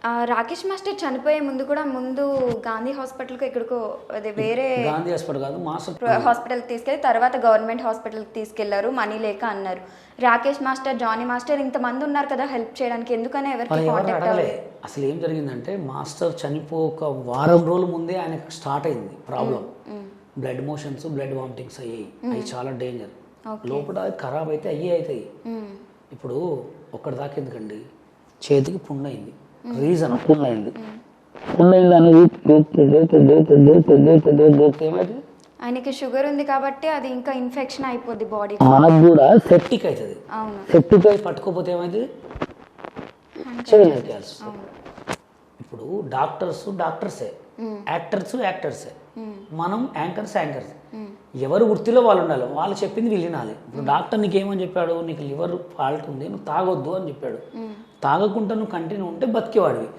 Rakesh master చనిపోయే ముందు కూడా గాంధీ హాస్పిటల్కి ఎక్కడికో అదే వేరే గాంధీ హాస్పిటల్ కాదు మాస్టర్ హాస్పిటల్కి తీసుకెళ్ళి తర్వాత గవర్నమెంట్ హాస్పిటల్కి తీసుకెళ్లారు, మనీ లేక అన్నారు. రాకేష్ మాస్టర్, జానీ మాస్టర్ ఇంతమంది ఉన్నారు కదా హెల్ప్ చేయడానికి, ఎందుకనే ఎవరికి కాంటాక్ట్ అవ్వలేదు? అసలు ఏం జరిగిందంటే మాస్టర్ చనిపోక వారం రోజుల ముందే ఆయనకు స్టార్ట్ అయింది problem. Blood motions, blood vomitings అయ్యాయి. అవి చాలా డేంజర్. లోపల ఖరాబ్ అయితే అవుతాయి. ఇప్పుడు ఒక్కడి దాకా ఎందుకండి, చేతికి పుండైంది, రీజన్ పుండైంది అనేది ఏమైంది, ఆయనకి షుగర్ ఉంది కాబట్టి అది ఇంకా ఇన్ఫెక్షన్ అయిపోద్ది బాడీ, మనకు కూడా సెప్టిక్ అవుతుంది. సెప్టిక్ అయి పట్టుకోపోతే ఏమైంది, చేయలేదు. ఇప్పుడు డాక్టర్సే, యాక్టర్సే, మనం యాంకర్సే. ఎవరు వృత్తిలో వాళ్ళు ఉండాలి, వాళ్ళు చెప్పింది వీళ్ళు వినాలి. ఇప్పుడు డాక్టర్ నీకు ఏమని చెప్పాడు, నీకు లివర్ ఫాల్ట్ ఉంది, నువ్వు తాగొద్దు అని చెప్పాడు. తాగకుండా నువ్వు కంటిన్యూ ఉంటే బతికేవాడివి.